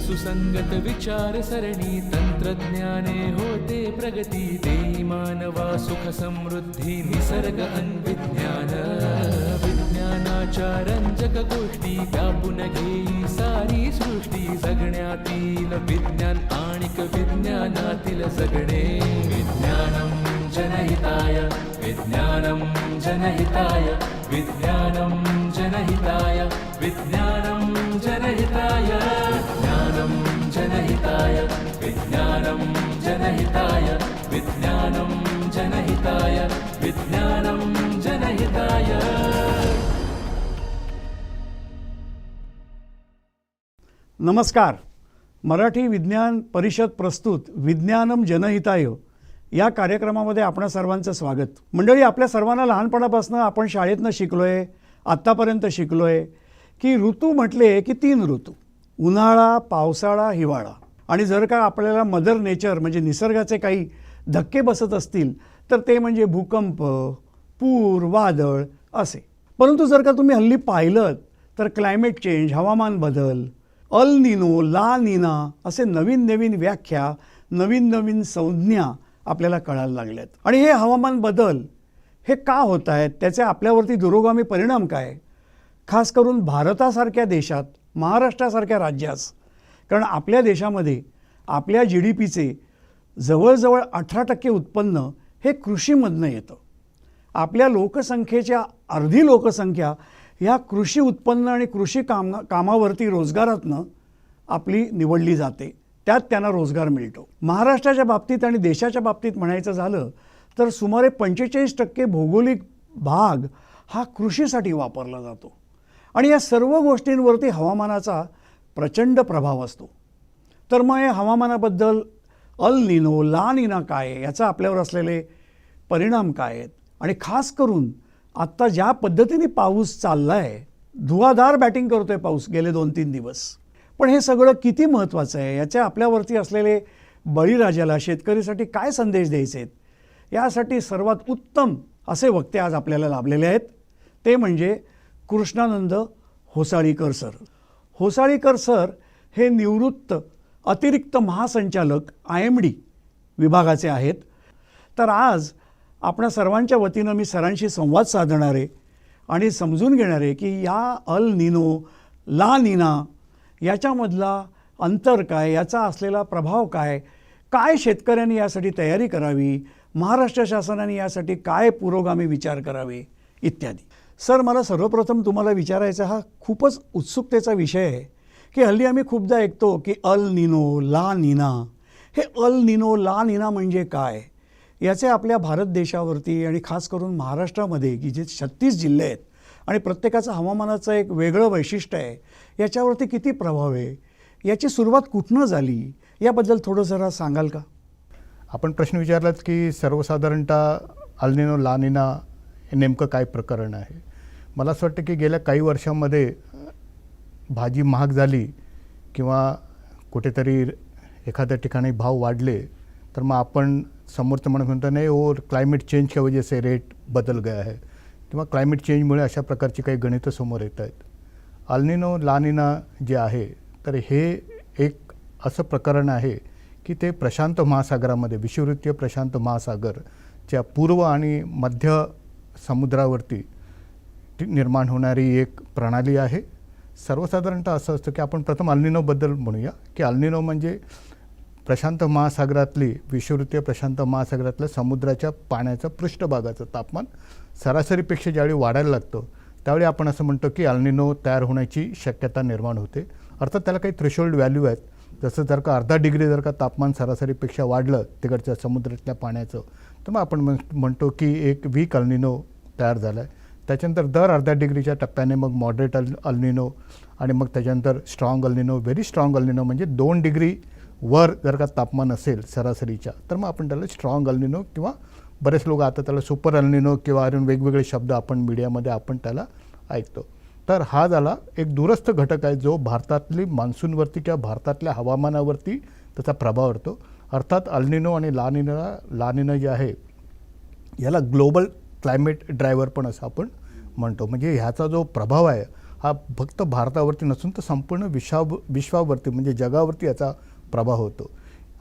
सुसंगत विचार सरणी तंत्रज्ञाने होते प्रगती देई मानवा सुख समृद्धी निसर्ग अन्विज्ञान विज्ञानाच्या रंजक गोष्टी व्यापून घेई सारी सृष्टी जगण्यातील विज्ञान आणिक विज्ञानातील जगणे विज्ञानम जनहिताय विज्ञानम जनहिताय विज्ञानम जनहिताय विज्ञानम जनहिताय विज्ञानम जनहिताय विज्ञानम जनहिताय विज्ञानम जनहिताय विज्ञानम जनहिताय. नमस्कार. मराठी विज्ञान परिषद प्रस्तुत विज्ञानम जनहिताय या कार्यक्रमामध्ये आपणा सर्वांचं स्वागत. मंडळी, आपल्या सर्वांना लहानपणापासून आपण शाळेतनं शिकलोय, आत्तापर्यंत शिकलोय की ऋतू म्हटले की 3 ऋतू, उन्हाळा, पावसाळा, हिवाळा. आणि जर का आपल्याला मदर नेचर म्हणजे निसर्गाचे काही धक्के बसत असतील तर ते म्हणजे भूकंप, पूर, वादळ असे. परंतु जर का तुम्ही हल्ली पाहिलं तर क्लायमेट चेंज, हवामान बदल, अल निनो, ला निना असे नवीन नवीन व्याख्या, नवीन नवीन संज्ञा आपल्याला कळायला लागल्यात. आणि हे हवामान बदल हे का होत आहेत, त्याचे आपल्यावरती दुरोगामी परिणाम काय, खास करून भारतासारख्या देशात, महाराष्ट्रासारख्या राज्यास. कारण आपल्या देशामध्ये आपल्या GDPचे जवळजवळ 18% उत्पन्न हे कृषीमधनं येतं. आपल्या लोकसंख्येच्या अर्धी लोकसंख्या ह्या कृषी उत्पन्न आणि कृषी कामावरती रोजगारातनं आपली निवडली जाते, त्यात त्यांना रोजगार मिळतो. महाराष्ट्राच्या बाबतीत आणि देशाच्या बाबतीत म्हणायचं झालं तर सुमारे 45% भौगोलिक भाग हा कृषीसाठी वापरला जातो. आणि या सर्व गोष्टींवरती हवामानाचा प्रचंड प्रभाव असतो. तर मग या हवामानाबद्दल अल निनो, ला निना काय, याचा आपल्यावर असलेले परिणाम काय आहेत, आणि खास करून आत्ता ज्या पद्धतीने पाऊस चालला आहे, धुवाधार बॅटिंग करतोय पाऊस गेले 2-3 दिवस. पण हे सगळं किती महत्त्वाचं आहे, याचे आपल्यावरती असलेले बळीराजाला, शेतकरीसाठी काय संदेश द्यायचे आहेत, यासाठी सर्वात उत्तम असे वक्ते आज आपल्याला लाभलेले आहेत. ते म्हणजे कृष्णानंद होसाळीकर सर. होसाळीकर सर हे निवृत्त अतिरिक्त महासंचालक IMD विभागाचे आहेत. तर आज आपणा सर्वांच्या वतीनं मी सरांशी संवाद साधणारे आणि समजून घेणारे की या अल निनो, ला निना याच्यामधला अंतर काय, याचा असलेला प्रभाव काय, काय शेतकऱ्यांनी यासाठी तयारी करावी, महाराष्ट्र शासनाने यासाठी काय पुरोगामी विचार करावे इत्यादी. सर, मला सर्वप्रथम तुम्हाला विचारायचा हा खूपच उत्सुकतेचा विषय आहे की हल्ली आम्ही खूपदा ऐकतो की अल निनो, ला निना. हे अल निनो, ला निना म्हणजे काय, याचे आपल्या भारत देशावरती आणि खास करून महाराष्ट्रामध्ये की जे 36 जिल्हे आहेत आणि प्रत्येकाचं हवामानाचं एक वेगळं वैशिष्ट्य आहे, याच्यावरती किती प्रभाव आहे, याची सुरुवात कुठनं झाली, याबद्दल थोडं जरा सांगाल का? आपण प्रश्न विचारलात की सर्वसाधारणतः अल निनो, ला निना हे नेमकं काय प्रकरण आहे. मला असं वाटतं की गेल्या काही वर्षांमध्ये भाजी महाग झाली किंवा कुठेतरी एखाद्या ठिकाणी भाव वाढले तर मग आपण समोरचं म्हणतो नाही और क्लाइमेट चेंज की वजह से रेट बदल गया है किंवा क्लाइमेट चेंजमुळे अशा प्रकारची काही गणितं समोर येत आहेत. अल निनो, ला निना जे आहे तर हे एक असं प्रकरण आहे की ते प्रशांत महासागरामध्ये, विषुववृत्तीय प्रशांत महासागरच्या पूर्व आणि मध्य समुद्रावरती निर्माण होणारी एक प्रणाली आहे. सर्वसाधारणतः असं असतं की आपण प्रथम अल निनोबद्दल म्हणूया की अल निनो म्हणजे प्रशांत महासागरातली, विषुववृत्तीय प्रशांत महासागरातल्या समुद्राच्या पाण्याचं पृष्ठभागाचं तापमान सरासरीपेक्षा ज्यावेळी वाढायला लागतं त्यावेळी आपण असं म्हणतो की अल निनो तयार होण्याची शक्यता निर्माण होते. अर्थात त्याला काही थ्रेशोल्ड व्हॅल्यू आहेत. जसं जर का अर्धा डिग्री जर का तापमान सरासरीपेक्षा वाढलं तिकडच्या समुद्रातल्या पाण्याचं तर मग आपण म्हणतो की एक वीक अल निनो तयार झाला आहे. त्याच्यानंतर दर अर्ध्या डिग्रीच्या टप्प्याने मग मॉडरेट अल निनो आणि मग त्याच्यानंतर स्ट्रॉंग अल निनो, व्हेरी स्ट्रॉंग अल निनो म्हणजे 2 डिग्री वर जर का तापमान असेल सरासरीच्या तर मग आपण त्याला स्ट्रॉंग अल निनो किंवा बरेच लोक आता त्याला सुपर अल निनो किंवा अजून वेगवेगळे शब्द आपण मीडियामध्ये आपण त्याला ऐकतो. तर हा झाला एक दूरस्थ घटक आहे जो भारतातली मान्सूनवरती किंवा भारतातल्या हवामानावरती त्याचा प्रभाव पडतो. अर्थात अल्निनो आणि लानिना जे आहे याला ग्लोबल क्लायमेट ड्रायव्हर पण असं आपण म्हणतो. म्हणजे ह्याचा जो प्रभाव आहे हा फक्त भारतावरती नसून तर संपूर्ण विश्वावरती म्हणजे जगावरती याचा प्रभाव होतो.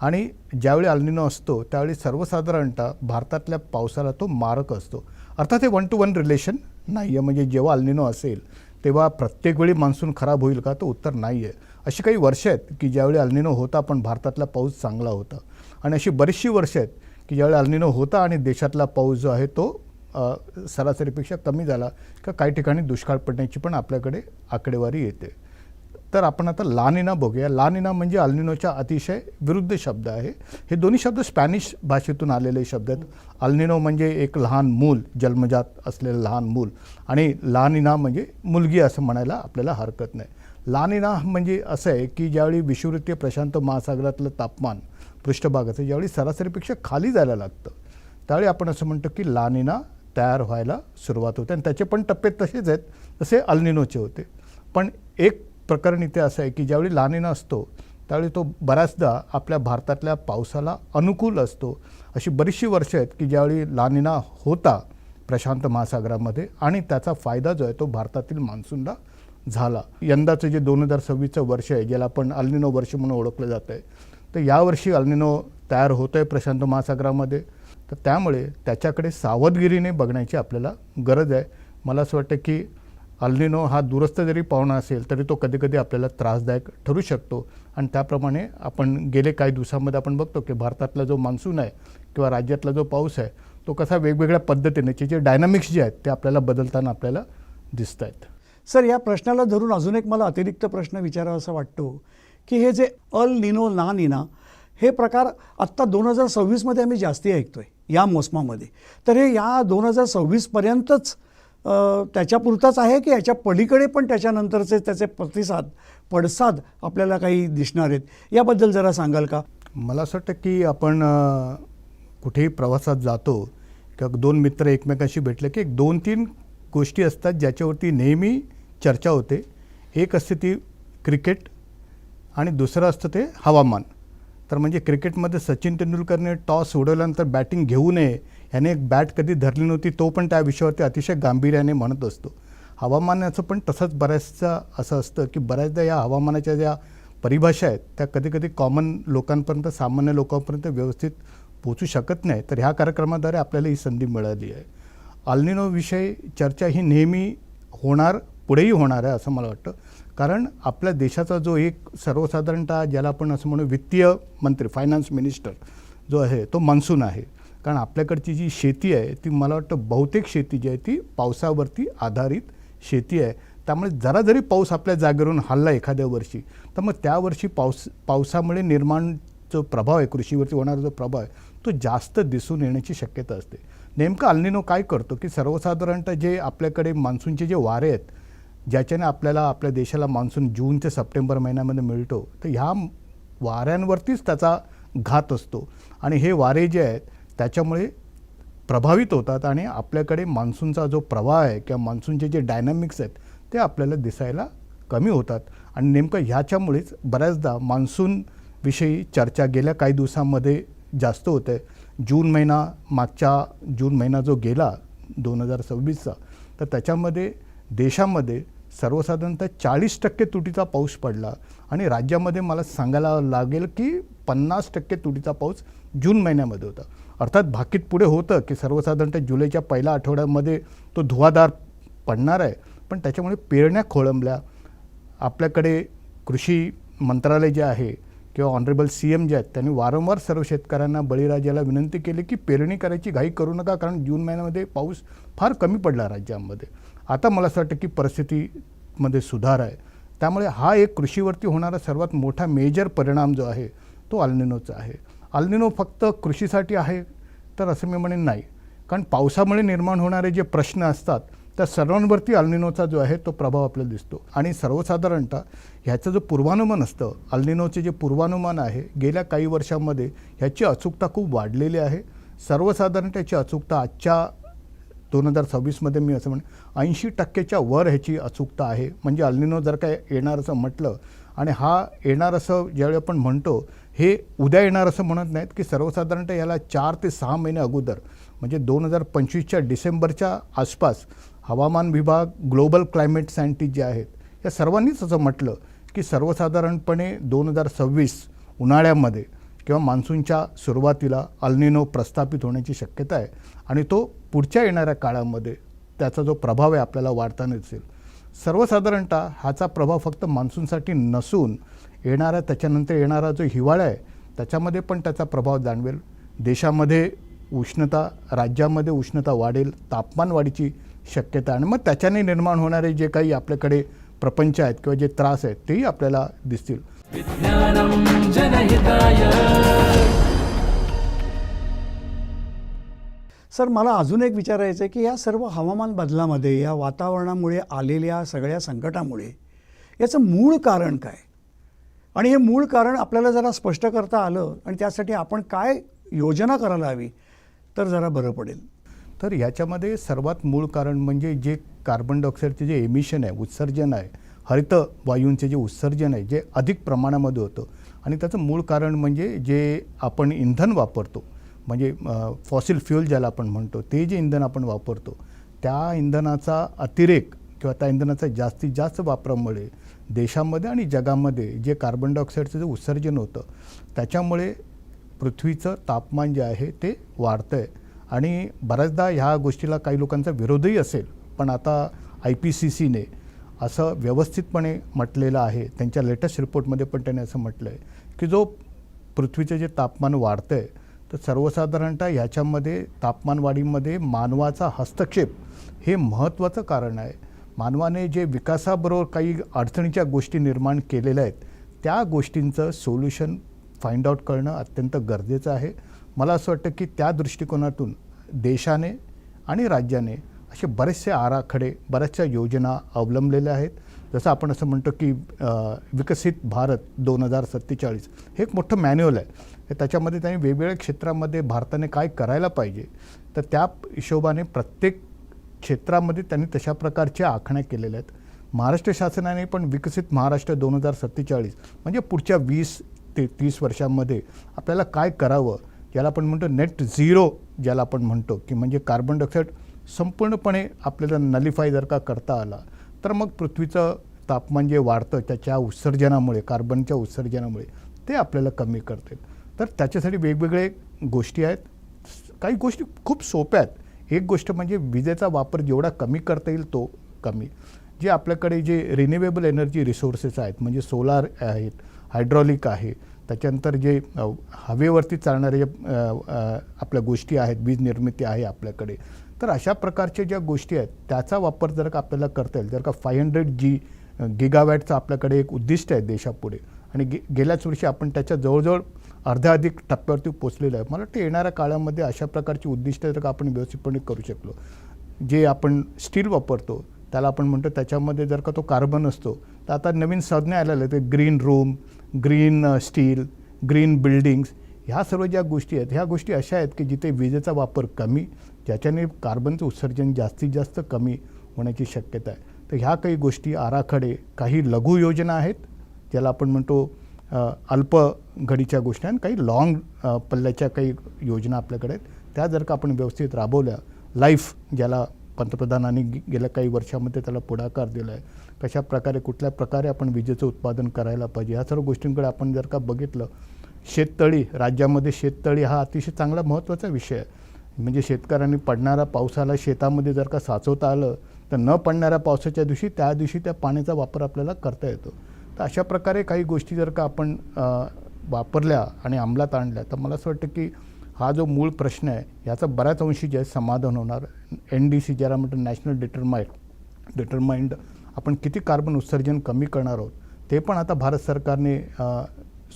आणि ज्यावेळी अल्निनो असतो त्यावेळी सर्वसाधारणतः भारतातल्या पावसाला तो मारक असतो. अर्थात हे 1 to 1 रिलेशन नाही आहे. म्हणजे जेव्हा अल्निनो असेल तेव्हा प्रत्येक वेळी मान्सून खराब होईल का, तो उत्तर नाही आहे. अशी काही वर्ष आहेत की ज्यावेळी अल्निनो होता पण भारतातला पाऊस चांगला होता. आणि अशी बरीचशी वर्ष आहेत की ज्यावेळी अल्निनो होता आणि देशातला पाऊस जो आहे तो सरासरीपेक्षा कमी झाला का काही ठिकाणी दुष्काळ पडण्याची पण आपल्याकडे आकडेवारी येते. तर आपण आता लानिना बघूया. लानिना म्हणजे अल्निनोच्या अतिशय विरुद्ध शब्द आहे. हे दोन्ही शब्द स्पॅनिश भाषेतून आलेले शब्द आहेत. अल्निनो म्हणजे एक लहान मूल, जन्मजात असलेलं लहान मूल, आणि लानिना म्हणजे मुलगी असं म्हणायला आपल्याला हरकत नाही. लानिना म्हणजे असं आहे की ज्यावेळी विषुववृत्तीय प्रशांत महासागरातलं तापमान पृष्ठभागाचं ज्यावेळी सरासरीपेक्षा खाली जायला लागतं त्यावेळी आपण असं म्हणतो की लानिना तयार व्हायला सुरुवात होते. आणि त्याचे पण टप्पे तसेच आहेत जसे अल्निनोचे होते. पण एक प्रकरण इथे असं आहे की ज्यावेळी लानिना असतो त्यावेळी तो बऱ्याचदा आपल्या भारतातल्या पावसाला अनुकूल असतो. अशी बरीचशी वर्ष आहेत की ज्यावेळी लानिना होता प्रशांत महासागरामध्ये आणि त्याचा फायदा जो आहे तो भारतातील मान्सूनला झाला. यंदाचं जे 2026चं वर्ष आहे ज्याला आपण अल्निनो वर्ष म्हणून ओळखलं जातं आहे, तर यावर्षी अल्निनो तयार होतं आहे प्रशांत महासागरामध्ये. तर त्यामुळे त्याच्याकडे सावधगिरीने बघण्याची आपल्याला गरज आहे. मला असं वाटतं की अल्निनो हा दूरस्थ जरी पाहुणा असेल तरी तो कधीकधी आपल्याला त्रासदायक ठरू शकतो. आणि त्याप्रमाणे आपण गेले काही दिवसांमध्ये आपण बघतो की भारतातला जो मान्सून आहे किंवा राज्यातला जो पाऊस आहे तो कसा वेगवेगळ्या पद्धतीने जे डायनामिक्स जे आहेत ते आपल्याला बदलताना आपल्याला दिसत आहेत. सर, या प्रश्नाला धरून अजून एक मला अतिरिक्त प्रश्न विचारावा असं वाटतो की हे जे अल निनो ला निना हे प्रकार आत्ता 2026मध्ये आम्ही जास्ती ऐकतोय या मोसमामध्ये. तर हे या 2026पर्यंतच त्याच्यापुरताच आहे की याच्या पलीकडे पण त्याच्यानंतरचे त्याचे पडसाद आपल्याला काही दिसणार आहेत, याबद्दल जरा सांगाल का? मला असं वाटतं की आपण कुठेही प्रवासात जातो किंवा दोन मित्र एकमेकांशी भेटले की 2-3 गोष्टी असतात ज्याच्यावरती नेहमी चर्चा होते. एक असते ती क्रिकेट आणि दुसरं असतं ते हवामान. तर म्हणजे क्रिकेटमध्ये सचिन तेंडुलकरने टॉस उडवल्यानंतर बॅटिंग घेऊ नये, याने एक बॅट कधी धरली नव्हती, तो पण त्या विषयावरती अतिशय गांभीर्याने म्हणत असतो. हवामानाचं पण तसंच बऱ्याचदा असं असतं की बऱ्याचदा या हवामानाच्या ज्या परिभाषा आहेत त्या कधीकधी कॉमन लोकांपर्यंत, सामान्य लोकांपर्यंत व्यवस्थित पोचू शकत नाही. तर ह्या कार्यक्रमाद्वारे आपल्याला ही संधी मिळाली आहे. अल्निनोविषयी चर्चा ही नेहमी होणार, पुढेही होणार आहे असं मला वाटतं. कारण आपल्या देशाचा जो एक सर्वसाधारणतः ज्याला आपण असं म्हणू वित्तीय मंत्री, फायनान्स मिनिस्टर जो आहे तो मान्सून आहे. कारण आपल्याकडची जी शेती आहे ती मला वाटतं बहुतेक शेती जी आहे ती पावसावरती आधारित शेती आहे. त्यामुळे जरा जरी पाऊस आपल्या जागेवरून हल्ला एखाद्या वर्षी तर मग त्या वर्षी पावसामुळे निर्माण जो प्रभाव आहे, कृषीवरती होणारा जो प्रभाव आहे तो जास्त दिसून येण्याची शक्यता असते. नेमकं अल्निनो काय करतो की सर्वसाधारणतः जे आपल्याकडे मान्सूनचे जे वारे आहेत ज्याच्याने आपल्याला आपल्या देशाला मान्सून जून ते सप्टेंबर महिन्यामध्ये मिळतो, तर ह्या वाऱ्यांवरतीच त्याचा घात असतो. आणि हे वारे जे आहेत त्याच्यामुळे प्रभावित होतात आणि आपल्याकडे मान्सूनचा जो प्रवाह आहे किंवा मान्सूनचे जे डायनामिक्स आहेत ते आपल्याला दिसायला कमी होतात. आणि नेमकं ह्याच्यामुळेच बऱ्याचदा मान्सूनविषयी चर्चा गेल्या काही दिवसांमध्ये जास्त होते. जून महिना, मागच्या जून महिना जो गेला 2026चा, तर त्याच्यामध्ये देशामध्ये सर्वसाधारणतः 40% तुटीचा पाऊस पडला आणि राज्यामध्ये मला सांगायला लागेल की 50% तुटीचा पाऊस जून महिन्यामध्ये होता. अर्थात भाकीत पुढे होतं की सर्वसाधारणतः जुलैच्या पहिल्या आठवड्यामध्ये तो धुवाधार पडणार आहे, पण त्याच्यामुळे पेरण्या खोळंबल्या. आपल्याकडे कृषी मंत्रालय जे आहे किंवा ऑनरेबल CM जे आहेत त्यांनी वारंवार सर्व शेतकऱ्यांना, बळीराजाला विनंती केली की पेरणी करायची घाई करू नका, कारण जून महिन्यामध्ये पाऊस फार कमी पडला राज्यामध्ये. आता मला असं वाटतं की परिस्थितीमध्ये सुधार आहे. त्यामुळे हा एक कृषीवरती होणारा सर्वात मोठा मेजर परिणाम जो आहे तो अल्निनोचा आहे. अल्निनो फक्त कृषीसाठी आहे तर असं मी म्हणेन नाही, कारण पावसामुळे निर्माण होणारे जे प्रश्न असतात त्या सर्वांवरती अल्निनोचा जो आहे तो प्रभाव आपल्याला दिसतो. आणि सर्वसाधारणतः ह्याचं जो पूर्वानुमान असतं, अल्निनोचे जे पूर्वानुमान आहे गेल्या काही वर्षांमध्ये ह्याची अचूकता खूप वाढलेली आहे. सर्वसाधारण त्याची अचूकता आजच्या 2026मध्ये मी असं म्हणेन 80%च्या वर ह्याची अचूकता आहे. म्हणजे अल्निनो जर काय येणार असं म्हटलं आणि हा येणार असं ज्यावेळी आपण म्हणतो हे उद्या येणार असं म्हणत नाहीत की सर्वसाधारणतः याला 4 ते 6 महिने अगोदर म्हणजे 2025च्या डिसेंबरच्या आसपास हवामान विभाग, ग्लोबल क्लायमेट सायंटिस्ट जे आहेत या सर्वांनीच असं म्हटलं की सर्वसाधारणपणे 2026 उन्हाळ्यामध्ये किंवा मान्सूनच्या सुरुवातीला अल्निनो प्रस्थापित होण्याची शक्यता आहे आणि तो पुढच्या येणाऱ्या काळामध्ये त्याचा जो प्रभाव आहे आपल्याला वाढताना दिसेल. सर्वसाधारणतः ह्याचा प्रभाव फक्त मान्सूनसाठी नसून त्याच्यानंतर येणारा जो हिवाळा आहे त्याच्यामध्ये पण त्याचा प्रभाव जाणवेल. देशामध्ये उष्णता, राज्यामध्ये उष्णता वाढेल, तापमान वाढीची शक्यता आणि मग त्याच्याने निर्माण होणारे जे काही आपल्याकडे प्रपंच आहेत किंवा जे त्रास आहेत तेही आपल्याला दिसतील. विज्ञानं जनहिताय. सर, मला अजून एक विचारायचं आहे की या सर्व हवामान बदलामध्ये, या वातावरणामुळे आलेल्या सगळ्या संकटामुळे याचं मूळ कारण काय, आणि हे मूळ कारण आपल्याला जरा स्पष्ट करता आलं आणि त्यासाठी आपण काय योजना करायला हवी तर जरा बरं पडेल. तर याच्यामध्ये सर्वात मूळ कारण म्हणजे जे कार्बन डायऑक्साईडचे जे एमिशन आहे, उत्सर्जन आहे, हरित वायूंचे जे उत्सर्जन आहे जे अधिक प्रमाणामध्ये होतं आणि त्याचं मूळ कारण म्हणजे जे आपण इंधन वापरतो म्हणजे फॉसिल फ्यूल ज्याला आपण म्हणतो ते जे इंधन आपण वापरतो त्या इंधनाचा अतिरेक किंवा त्या इंधनाचा जास्तीत जास्त वापरामुळे देशामध्ये आणि जगामध्ये जे कार्बन डायऑक्साईडचं जे उत्सर्जन होतं त्याच्यामुळे पृथ्वीचं तापमान जे आहे ते वाढतं आहे. आणि बऱ्याचदा ह्या गोष्टीला काही लोकांचा विरोधही असेल, पण आता IPCCने असं व्यवस्थितपणे म्हटलेलं आहे, त्यांच्या लेटेस्ट रिपोर्टमध्ये पण त्यांनी असं म्हटलं आहे की जो पृथ्वीचं जे तापमान वाढतं आहे तर सर्वसाधारणतः ह्याच्यामध्ये तापमान वाढीमध्ये मानवाचा हस्तक्षेप हे महत्त्वाचं कारण आहे. मानवाने जे विकासाबरोबर काही अडचणीच्या गोष्टी निर्माण केलेल्या आहेत त्या गोष्टींचं सोल्युशन फाइंड आउट करणं अत्यंत गरजेचं आहे. मला असं वाटतं की त्या दृष्टिकोनातून देशाने आणि राज्याने असे बरेचसे आराखडे, बऱ्याचशा योजना अवलंबलेल्या आहेत. जसं आपण असं म्हणतो की विकसित भारत 2047 हे एक मोठं मॅन्युअल आहे. त्याच्यामध्ये त्यांनी वेगवेगळ्या क्षेत्रामध्ये भारताने काय करायला पाहिजे तर त्या हिशोबाने प्रत्येक क्षेत्रामध्ये त्यांनी तशा प्रकारच्या आखण्या केलेल्या आहेत. महाराष्ट्र शासनाने पण विकसित महाराष्ट्र 2047 म्हणजे पुढच्या 20 ते 30 वर्षांमध्ये आपल्याला काय करावं, ज्याला आपण म्हणतो नेट झिरो ज्याला आपण म्हणतो की म्हणजे कार्बन डायऑक्साईड संपूर्णपणे आपल्याला नलिफाय जर का करता आला तर मग पृथ्वीचं तापमान जे वाढतं त्याच्या उत्सर्जनामुळे, कार्बनच्या उत्सर्जनामुळे ते आपल्याला कमी करते. तर त्याच्यासाठी वेगवेगळे गोष्टी आहेत. काही गोष्टी खूप सोप्या आहेत. एक गोष्ट म्हणजे विजेचा वापर जेवढा कमी करता येईल तो कमी. जे आपल्याकडे जे रिन्युएबल एनर्जी रिसोर्सेस आहेत म्हणजे सोलार आहेत, हायड्रॉलिक आहे, त्याच्यानंतर जे हवेवरती चालणारे आपल्या गोष्टी आहेत, वीज निर्मिती आहे आपल्याकडे, तर अशा प्रकारच्या ज्या गोष्टी आहेत त्याचा वापर जर का आपल्याला करता येईल, जर का 500 गिगावॅटचं आपल्याकडे एक उद्दिष्ट आहे देशापुढे आणि गेल्याच वर्षी आपण त्याच्या जवळजवळ अर्ध्याधिक टप्प्यावरती पोचलेलं आहे. मला वाटतं येणाऱ्या काळामध्ये अशा प्रकारची उद्दिष्ट जर का आपण व्यवस्थितपणे करू शकलो. जे आपण स्टील वापरतो त्याला आपण म्हणतो त्याच्यामध्ये जर का तो कार्बन असतो तर आता नवीन संज्ञा आलेल्या आहेत, green room, green steel, green buildings, ह्या सर्व ज्या गोष्टी आहेत ह्या गोष्टी अशा आहेत की जिथे विजेचा वापर कमी, ज्याच्याने कार्बनचं उत्सर्जन जास्तीत जास्त कमी होण्याची शक्यता आहे. तर ह्या काही गोष्टी, आराखडे, काही लघु योजना आहेत ज्याला आपण म्हणतो अल्प घडीच्या गोष्टी आणि काही लॉंग पल्ल्याच्या काही योजना आपल्याकडे आहेत. त्या जर का आपण व्यवस्थित राबवल्या, लाईफ ज्याला पंतप्रधानांनी गेल्या काही वर्षामध्ये त्याला पुढाकार दिला आहे, कशा प्रकारे कुठल्या प्रकारे आपण विजेचं उत्पादन करायला पाहिजे, ह्या सर्व गोष्टींकडे आपण जर का बघितलं. शेततळी, राज्यामध्ये शेततळी हा अतिशय चांगला महत्त्वाचा विषय आहे. म्हणजे शेतकऱ्यांनी पडणाऱ्या पावसाला शेतामध्ये जर का साचवता आलं तर न पडणाऱ्या पावसाच्या दिवशी त्या दिवशी त्या पाण्याचा वापर आपल्याला करता येतो. तर अशा प्रकारे काही गोष्टी जर का आपण वापरल्या आणि अंमलात आणल्या तर मला असं वाटतं की हा जो मूळ प्रश्न आहे याचा बऱ्याच अंशी जे समाधान होणार. NDC ज्याला म्हणतो नॅशनल डिटरमाइंड आपण किती कार्बन उत्सर्जन कमी करणार आहोत ते पण आता भारत सरकारने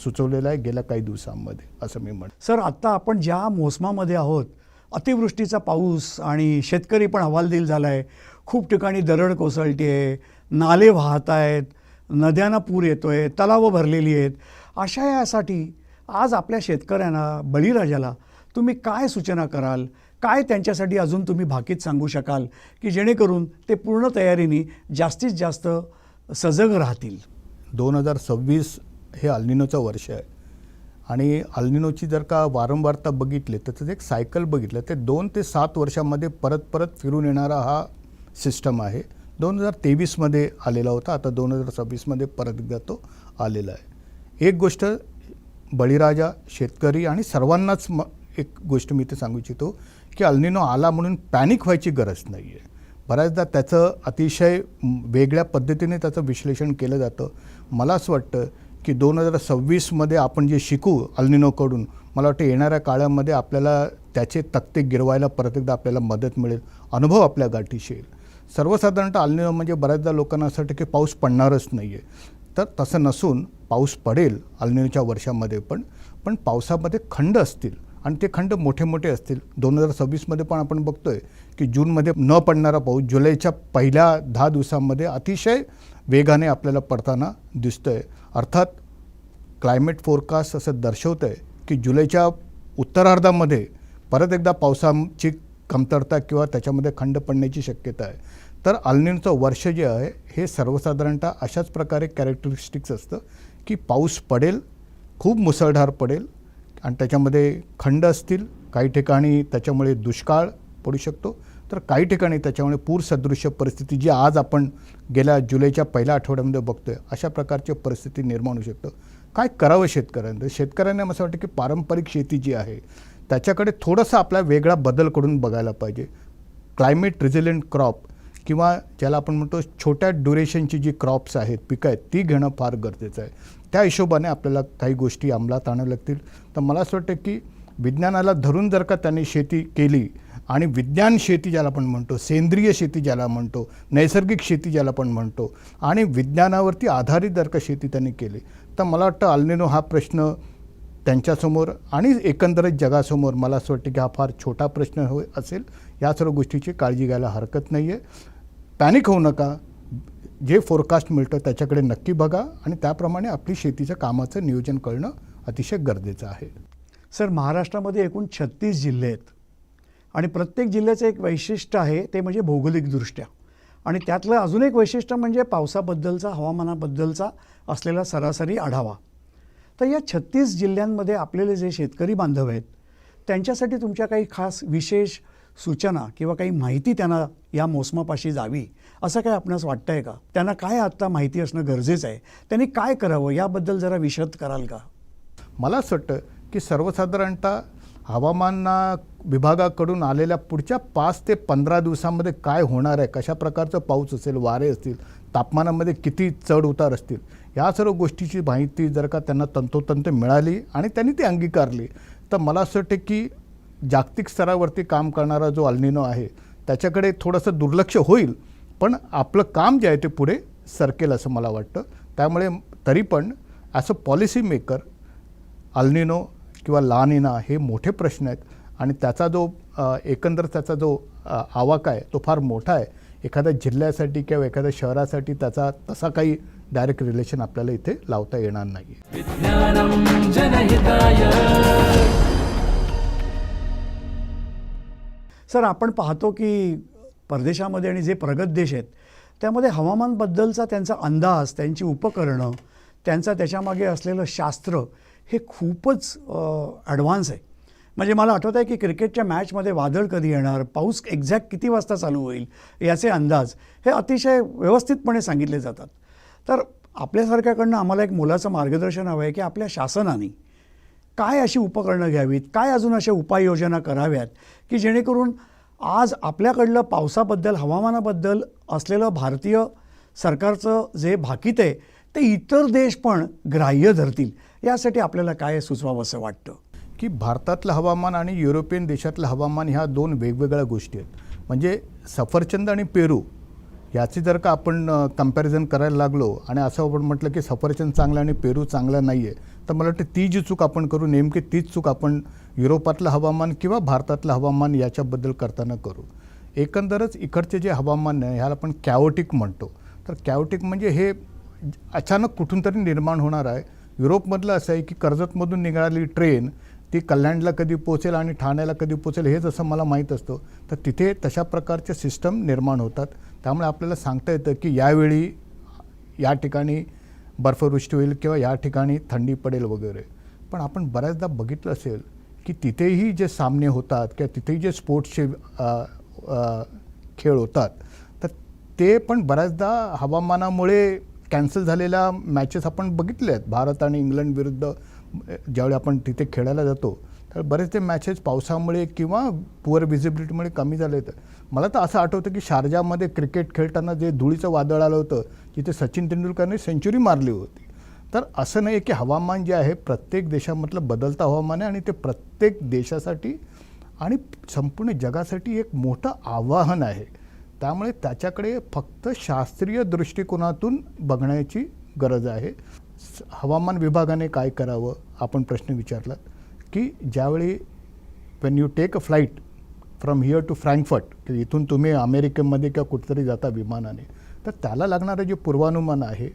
सुचवलेलं आहे गेल्या काही दिवसांमध्ये असं मी म्हणतो. सर, आत्ता आपण ज्या मोसमामध्ये आहोत, अतिवृष्टीचा पाऊस आणि शेतकरी पण हवालदिल झाला आहे. खूप ठिकाणी दरड कोसळते आहे, नाले वाहत आहेत, नद्यांना पूर येतो आहे, तलावं भरलेली आहेत. अशा यासाठी आज आपल्या शेतकऱ्यांना, बळीराजाला तुम्ही काय सूचना कराल, काय त्यांच्यासाठी अजून तुम्ही भाकीत सांगू शकाल की जेणेकरून ते पूर्ण तयारीने जास्तीत जास्त सजग राहतील? 2026 हे अल्निनोचं वर्ष आहे आणि अल्निनोची जर का वारंवारता बघितली तर त्याचं एक सायकल बघितलं ते 2 ते 7 वर्षामध्ये परत परत फिरून येणारा हा सिस्टम आहे. 2023मध्ये आलेला होता, आता 2026मध्ये परत एकदा तो आलेला आहे. एक गोष्ट बळीराजा, शेतकरी आणि सर्वांनाच एक गोष्ट मी ते सांगू इच्छितो की अल्निनो आला म्हणून पॅनिक व्हायची गरज नाही आहे. बऱ्याचदा त्याचं अतिशय वेगळ्या पद्धतीने त्याचं विश्लेषण केलं जातं. मला असं वाटतं की 2026मध्ये आपण जे शिकू अल्निनोकडून, मला वाटतं येणाऱ्या काळामध्ये आपल्याला त्याचे तक्ते गिरवायला परत एकदा आपल्याला मदत मिळेल, अनुभव आपल्या गाठीशी येईल. सर्वसाधारणतः अल्निनो म्हणजे बऱ्याचदा लोकांना असं वाटतं की पाऊस पडणारच नाही आहे, तर तसं नसून पाऊस पडेल अल्निनोच्या वर्षामध्ये पण पावसामध्ये खंड असतील आणि ते खंड मोठे मोठे असतील. 2026मध्ये पण आपण बघतोय की जूनमध्ये न पडणारा पाऊस जुलैच्या पहिल्या 10 दिवसांमध्ये अतिशय वेगाने आपल्याला पडताना दिसतोय. अर्थात क्लायमेट फोरकास्ट असं दर्शवतं आहे की जुलैच्या उत्तरार्धामध्ये परत एकदा पावसाची कमतरता किंवा त्याच्यामध्ये खंड पडण्याची शक्यता आहे. तर अल्निनोचं वर्ष जे आहे हे सर्वसाधारणतः अशाच प्रकारे कॅरेक्टरिस्टिक्स असतं की पाऊस पडेल, खूप मुसळधार पडेल आणि त्याच्यामध्ये खंड असतील, काही ठिकाणी त्याच्यामुळे दुष्काळ पडू शकतो, तर काही ठिकाणी त्याच्यामुळे पूरसदृश्य परिस्थिती जी आज आपण गेल्या जुलैच्या पहिल्या आठवड्यामध्ये बघतोय अशा प्रकारची परिस्थिती निर्माण होऊ शकतं. काय करावं शेतकऱ्यांनी? शेतकऱ्यांना असं वाटतं की पारंपरिक शेती जी आहे त्याच्याकडे थोडासा आपला वेगळा बदल करून बघायला पाहिजे. क्लायमेट रिझिलियंट क्रॉप किंवा ज्याला आपण म्हणतो छोट्या ड्युरेशनची जी क्रॉप्स आहेत, पिकं आहेत, ती घेणं फार गरजेचं आहे. त्या हिशोबाने आपल्याला काही गोष्टी अंमलात आणाव्या लागतील. तर मला असं वाटतं की विज्ञानाला धरून जर का त्यांनी शेती केली आणि विज्ञान शेती ज्याला आपण म्हणतो, सेंद्रिय शेती ज्याला म्हणतो, नैसर्गिक शेती ज्याला आपण म्हणतो आणि विज्ञानावरती आधारित जर का शेती त्यांनी केली तर मला वाटतं अल्निनो हा प्रश्न त्यांच्यासमोर आणि एकंदरीत जगासमोर मला असं वाटतं की हा फार छोटा प्रश्न असेल. या सर्व गोष्टीची काळजी घ्यायला हरकत नाही आहे. पॅनिक होऊ नका. जे फोरकास्ट मिळतं त्याच्याकडे नक्की बघा आणि त्याप्रमाणे आपली शेतीच्या कामाचं नियोजन करणं अतिशय गरजेचं आहे. सर, महाराष्ट्रामध्ये एकूण 36 जिल्हे आहेत आणि प्रत्येक जिल्ह्याचं एक वैशिष्ट्य आहे, ते म्हणजे भौगोलिकदृष्ट्या. आणि त्यातलं अजून एक वैशिष्ट्य म्हणजे पावसाबद्दलचा, हवामानाबद्दलचा असलेला सरासरी आढावा. तर या 36 जिल्ह्यांमध्ये आपलेले जे शेतकरी बांधव आहेत त्यांच्यासाठी तुमच्या काही खास विशेष सूचना किंवा काही माहिती त्यांना या मोसमापाशी जावी असं काय आपणास वाटतं आहे का? त्यांना काय आत्ता माहिती असणं गरजेचं आहे? त्यांनी काय करावं याबद्दल जरा विशद कराल का? मला असं वाटतं की सर्वसाधारणतः हवामान विभागाकडून आलेल्या पुढच्या 5 ते 15 दिवसांमध्ये काय होणार आहे, कशा प्रकारचं पाऊस असेल, वारे असतील, तापमानामध्ये किती चढ उतार असतील, या सर्व गोष्टीची माहिती जर का त्यांना तंतोतंत मिळाली आणि त्यांनी ती अंगीकारली तर मला असं वाटतं की जागतिक स्तरावरती काम करणारा जो अल्निनो आहे त्याच्याकडे थोडंसं दुर्लक्ष होईल, पण आपलं काम जे आहे ते पुढे सरकेल असं मला वाटतं. त्यामुळे तरी पण ॲज अ पॉलिसी मेकर अल्निनो किंवा ला निना हे मोठे प्रश्न आहेत आणि त्याचा जो एकंदर त्याचा जो आवाका आहे तो फार मोठा आहे. एखाद्या जिल्ह्यासाठी किंवा एखाद्या शहरासाठी त्याचा तसा काही डायरेक्ट रिलेशन आपल्याला इथे लावता येणार नाही. विज्ञानम जनहिताय. सर, आपण पाहतो की परदेशामध्ये आणि जे प्रगत देश आहेत त्यामध्ये हवामानबद्दलचा त्यांचा अंदाज, त्यांची उपकरणं, त्यांचा त्याच्यामागे असलेलं शास्त्र हे खूपच ॲडव्हान्स आहे. म्हणजे मला आठवत आहे की क्रिकेटच्या मॅचमध्ये वादळ कधी येणार, पाऊस एक्झॅक्ट किती वाजता चालू होईल याचे अंदाज हे अतिशय व्यवस्थितपणे सांगितले जातात. तर आपल्यासारख्याकडनं आम्हाला एक मोलाचं मार्गदर्शन हवं आहे की आपल्या शासनाने काय अशी उपकरणं घ्यावीत, काय अजून अशा उपाययोजना कराव्यात की जेणेकरून आज आपल्याकडलं पावसाबद्दल, हवामानाबद्दल असलेलं भारतीय सरकारचं जे भाकीत आहे ते इतर देश पण ग्राह्य धरतील. यासाठी आपल्याला काय सुचवावं असं वाटतं? की भारतातलं हवामान आणि युरोपियन देशातलं हवामान ह्या 2 वेगवेगळ्या गोष्टी आहेत. म्हणजे सफरचंद आणि पेरू याची जर का आपण कंपॅरिझन करायला लागलो आणि असं आपण म्हटलं की सफरचंद चांगलं आणि पेरू चांगला नाही आहे तर मला वाटतं ती जी चूक आपण करू, नेमकी तीच चूक आपण युरोपातलं हवामान किंवा भारतातलं हवामान याच्याबद्दल करताना करू. एकंदरच इकडचे जे हवामान आहे ह्याला आपण कॅओटिक म्हणतो. तर कॅओटिक म्हणजे हे अचानक कुठून तरी निर्माण होणार आहे. युरोपमधलं असं आहे की कर्जतमधून निघालेली ट्रेन ती कल्याणला कधी पोचेल आणि ठाण्याला कधी पोचेल हे जसं मला माहीत असतं, तर तिथे तशा प्रकारचे सिस्टम निर्माण होतात. त्यामुळे आपल्याला सांगता येतं की यावेळी या ठिकाणी बर्फवृष्टी होईल किंवा या ठिकाणी थंडी पडेल वगैरे. पण आपण बऱ्याचदा बघितलं असेल की तिथेही जे सामने होतात किंवा तिथेही जे स्पोर्ट्सचे खेळ होतात तर ते पण बऱ्याचदा हवामानामुळे कॅन्सल झालेल्या मॅचेस आपण बघितले आहेत. भारत आणि इंग्लंड विरुद्ध ज्यावेळी आपण तिथे खेळायला जातो तर बरेचसे मॅचेस पावसामुळे किंवा पुअर व्हिजिबिलिटीमुळे कमी झाले आहेत. मला तर असं आठवतं की शारजामध्ये क्रिकेट खेळताना जे धुळीचं वादळ आलं होतं जिथे सचिन तेंडुलकरने सेंचुरी मारली होती. तर असं नाही की हवामान जे आहे प्रत्येक देशामधलं बदलतं हवामान आहे आणि ते प्रत्येक देशासाठी आणि संपूर्ण जगासाठी एक मोठं आव्हान आहे. त्यामुळे त्याच्याकडे फक्त शास्त्रीय दृष्टिकोनातून बघण्याची गरज आहे. हवामान विभागाने काय करावं आपण प्रश्न विचारला की ज्यावेळी when you take a flight from here to Frankfurt की इथून तुम्ही अमेरिकेमध्ये किंवा कुठेतरी जाता विमानाने तर त्याला लागणारं जे पूर्वानुमान आहे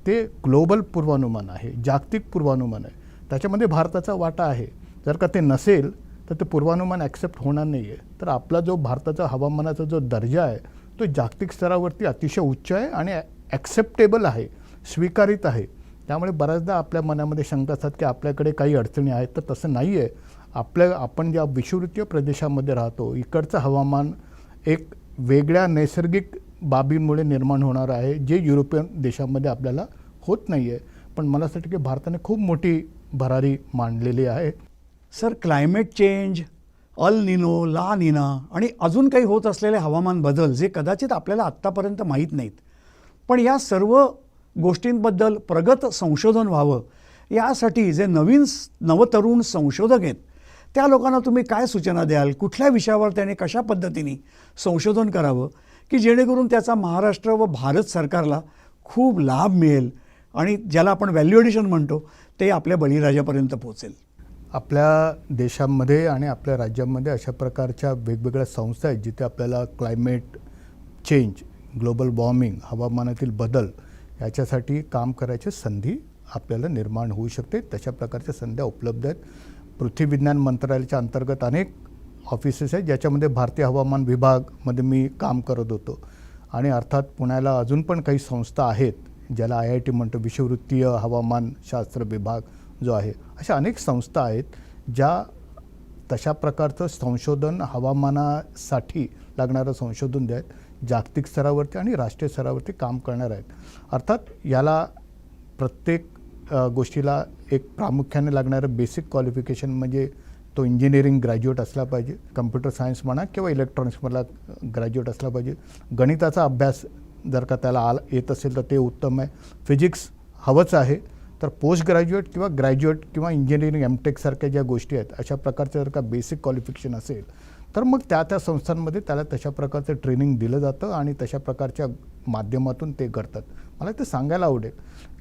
ते ग्लोबल पूर्वानुमान आहे, जागतिक पूर्वानुमान आहे. त्याच्यामध्ये भारताचा वाटा आहे. जर का ते नसेल तर ते पूर्वानुमान ॲक्सेप्ट होणार नाही आहे. तर आपला जो भारताचा हवामानाचा जो दर्जा आहे तो जागतिक स्तरावरती अतिशय उच्च आहे आणि ॲक्सेप्टेबल आहे, स्वीकारित आहे. त्यामुळे बऱ्याचदा आपल्या मनामध्ये शंका असतात की आपल्याकडे काही अडचणी आहेत, तर तसं नाही आहे. आपण ज्या विषुववृत्तीय प्रदेशामध्ये राहतो इकडचं हवामान एक वेगळ्या नैसर्गिक बाबींमुळे निर्माण होणार आहे जे युरोपियन देशामध्ये आपल्याला होत नाही आहे. पण मला असं वाटतं की भारताने खूप मोठी भरारी मांडलेली आहे. सर, क्लायमेट चेंज, अल निनो, ला निना आणि अजून काही होत असलेले हवामान बदल जे कदाचित आपल्याला आत्तापर्यंत माहीत नाहीत, पण या सर्व गोष्टींबद्दल प्रगत संशोधन व्हावं यासाठी जे नवतरुण संशोधक आहेत त्या लोकांना तुम्ही काय सूचना द्याल? कुठल्या विषयावर त्याने कशा पद्धतीने संशोधन करावं की जेणेकरून त्याचा महाराष्ट्र व भारत सरकारला खूप लाभ मिळेल आणि ज्याला आपण व्हॅल्यू ॲडिशन म्हणतो ते आपल्या बळीराजापर्यंत पोहोचेल? आपल्या देशामध्ये आणि आपल्या राज्यामध्ये अशा प्रकारच्या वेगवेगळ्या संस्था आहेत जिथे आपल्याला क्लायमेट चेंज, ग्लोबल वॉर्मिंग, हवामानातील बदल याच्यासाठी काम करायची संधी आपल्याला निर्माण होऊ शकते. तशा प्रकारच्या संध्या उपलब्ध आहेत. पृथ्वी विज्ञान मंत्रालयाच्या अंतर्गत अनेक ऑफिसेस आहेत ज्याच्यामध्ये भारतीय हवामान विभागमध्ये मी काम करत होतो आणि अर्थात पुण्याला अजून पण काही संस्था आहेत ज्याला IIT म्हणतो, विषुववृत्तीय हवामानशास्त्र विभाग जो आहे. अशा अनेक संस्था आहेत ज्या तशा प्रकारचं संशोधन, हवामानासाठी लागणारं संशोधन द्यायत जागतिक स्तरावरती आणि राष्ट्रीय स्तरावरती काम करणार आहेत. अर्थात याला प्रत्येक गोष्टीला एक प्रामुख्याने लागणारं बेसिक क्वालिफिकेशन म्हणजे तो इंजिनिअरिंग ग्रॅज्युएट असला पाहिजे, कम्प्युटर सायन्स म्हणा किंवा इलेक्ट्रॉनिक्समधला ग्रॅज्युएट असला पाहिजे. गणिताचा अभ्यास जर का त्याला येत असेल तर ते उत्तम आहे. फिजिक्स हवंच आहे. तर पोस्ट ग्रॅज्युएट किंवा ग्रॅज्युएट किंवा इंजिनिअरिंग MTech सारख्या ज्या गोष्टी आहेत अशा प्रकारचं जर का बेसिक क्वालिफिकेशन असेल तर मग त्या संस्थांमध्ये त्याला तशा प्रकारचं ट्रेनिंग दिलं जातं आणि तशा प्रकारच्या माध्यमातून ते करतात. मला ते सांगायला आवडेल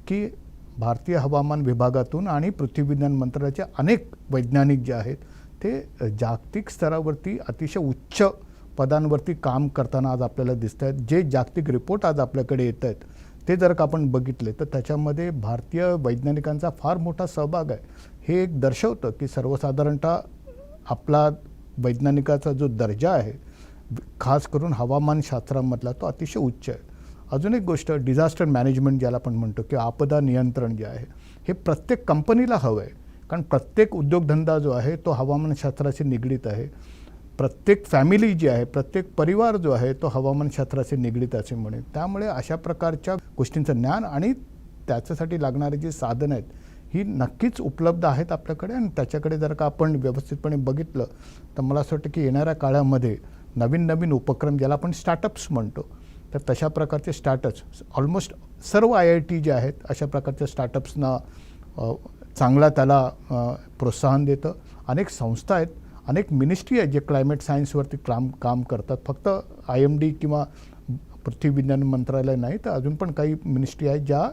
की भारतीय हवामान विभागातून आणि पृथ्वी विज्ञान मंत्रालयाचे अनेक वैज्ञानिक जे आहेत ते जागतिक स्तरावरती अतिशय उच्च पदांवरती काम करताना आज आपल्याला दिसत आहेत. जे जागतिक रिपोर्ट आज आपल्याकडे येत आहेत ते जर का आपण बघितले तर त्याच्यामध्ये भारतीय वैज्ञानिकांचा फार मोठा सहभाग आहे. हे एक दर्शवतं की सर्वसाधारणतः आपला वैज्ञानिकाचा जो दर्जा आहे खास करून हवामानशास्त्रामधला तो अतिशय उच्च आहे. अजून एक गोष्ट, डिझास्टर मॅनेजमेंट ज्याला आपण म्हणतो की आपदा नियंत्रण जे आहे हे प्रत्येक कंपनीला हवं आहे. कारण प्रत्येक उद्योगधंदा जो आहे तो हवामानशास्त्राशी निगडीत आहे. प्रत्येक फॅमिली जी आहे, प्रत्येक परिवार जो आहे तो हवामानशास्त्राशी निगडीत असे म्हणेल. त्यामुळे अशा प्रकारच्या गोष्टींचं ज्ञान आणि त्याच्यासाठी लागणारे जे साधनं आहेत ही नक्कीच उपलब्ध आहेत आपल्याकडे आणि त्याच्याकडे जर का आपण व्यवस्थितपणे बघितलं तर मला असं वाटतं की येणाऱ्या काळामध्ये नवीन नवीन उपक्रम ज्याला आपण स्टार्टअप्स म्हणतो तर तशा प्रकारचे स्टार्टअप्स ऑलमोस्ट सर्व IIT जे आहेत अशा प्रकारच्या स्टार्टअप्सना चांगला त्याला प्रोत्साहन देतं. अनेक संस्था आहेत, अनेक मिनिस्ट्री आहेत जे क्लायमेट सायन्सवरती काम करतात. फक्त IMD किंवा पृथ्वी विज्ञान मंत्रालय नाही तर अजून पण काही मिनिस्ट्री आहेत ज्या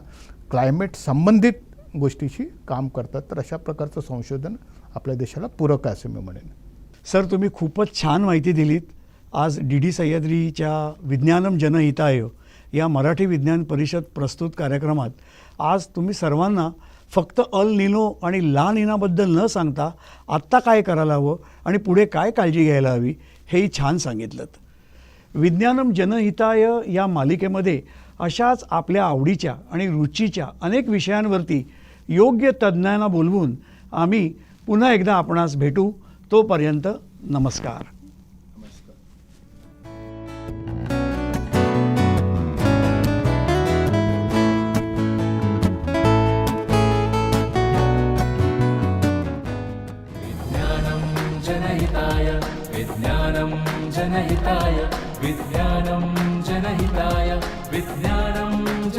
क्लायमेट संबंधित गोष्टीशी काम करतात. तर अशा प्रकारचं संशोधन आपल्या देशाला पूरक आहे असं मी म्हणेन. सर, तुम्ही खूपच छान माहिती दिलीत. आज DD सह्याद्रीच्या विज्ञानम जनहिताय या मराठी विज्ञान परिषद प्रस्तुत कार्यक्रमात आज तुम्ही सर्वांना फक्त अल निनो आणि ला निनाबद्दल न सांगता आत्ता काय करायला हवं आणि पुढे काय काळजी घ्यायला हवी हेही छान सांगितलं. विज्ञानम जनहिताय या मालिकेमध्ये अशाच आपल्या आवडीच्या आणि रुचीच्या अनेक विषयांवरती योग्य तज्ज्ञांना बोलवून आम्ही पुन्हा एकदा आपणास भेटू. तोपर्यंत नमस्कार. जनहिताय विज्ञानं जनहिताय विज्ञानं जनहिताय विज्ञानं